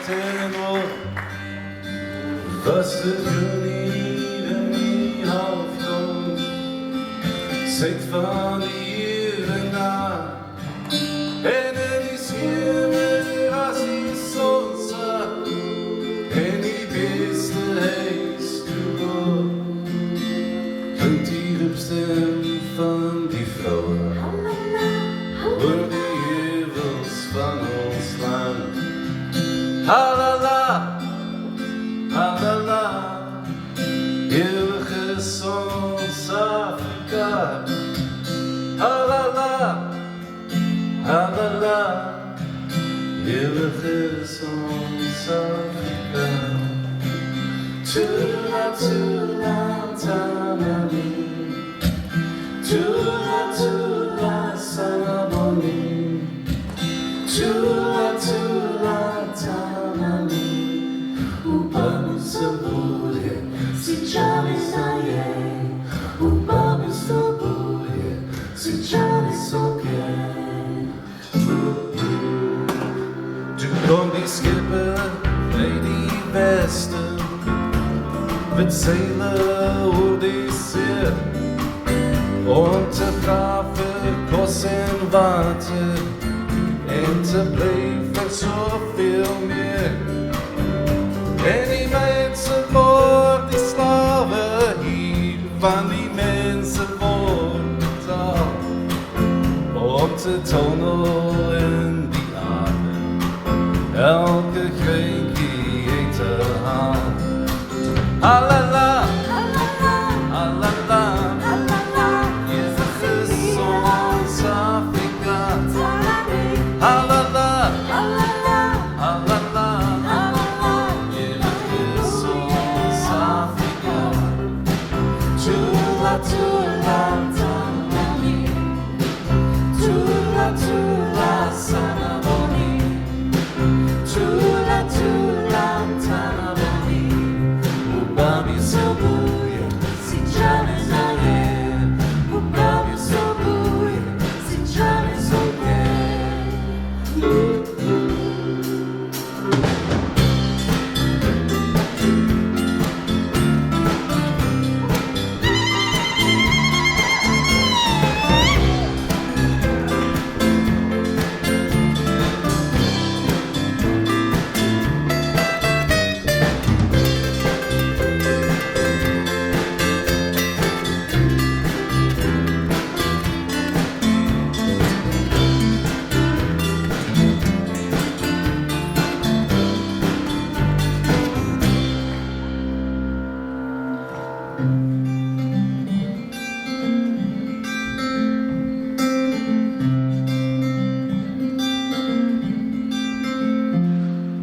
tenor. Was het jullie in die hoofdgrond? Zegt van hier en daar. En het is hier als die zon staat. En die beste heest door. En die roepstem van die vrouwen. Hoor die heuvels van ons land. Halala, halala, eeuwige Zuid-Afrika. Halala, halala, eeuwige Zuid-Afrika. Tula, tula, tamani. Tula, tula, sanaboni. Tula, tula, tamani. Upamy sobie, syciamy zaje. Upamy sobie, syciamy sobie. Du kom die skipper, Lady Westen. Met zeilen hoe die zit. Om te graven, kost en water. En te blijven zoveel meer. En die mensen voor die slaven hier, van die mensen wordt betaald. Om te tonen in die aarde, elke kreeg die eten haalt. Halala, halala, eeuwige Zuid-Afrika. Halala, halala, eeuwige Zuid-Afrika. Tula, tula, tamani. Tula, tula, sanaboni. Tula, tula, tamani. Upamy sobie, syciamy zaje. Upamy sobie, syciamy sobie.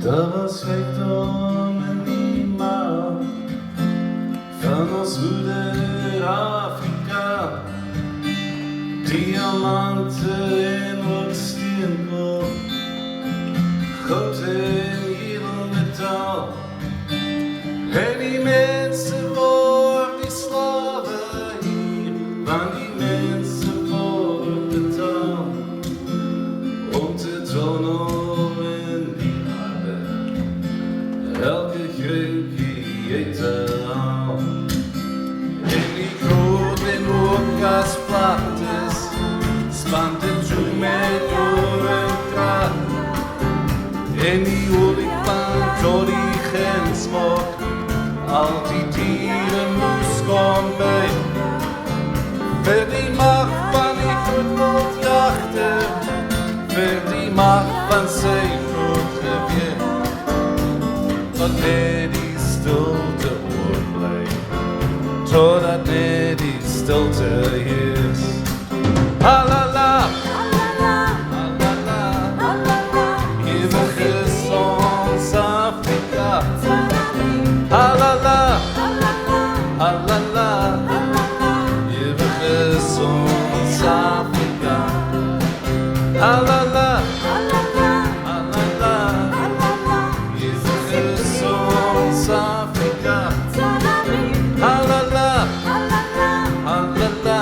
Dat was wegdom en niemand van ons moeder Afrika. Diamanten en wat steenkool, goud en edelmetaal. En die mensen voor die slaven hier, van die mensen voor betaald. Om te tonen elke greep die eten al. En die groot en ook als plat is, spant het zo met door een kraat. En die olifant door die grensmok, al die dieren moest komen bij. Voor die macht van die groot jachten, voor die macht van zijn groot geweer. Wanneer die stilte oorblijft, totdat net die stilte is. Halala, halala, eeuwige Zuid-Afrika. Halala, halala, eeuwige Zuid-Afrika. Halala. Afrika, halala, halala,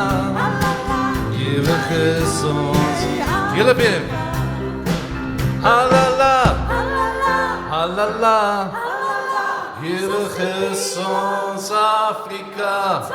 eeuwige zon. Jullie weer. Halala, halala. Halala, hier is ons Afrika.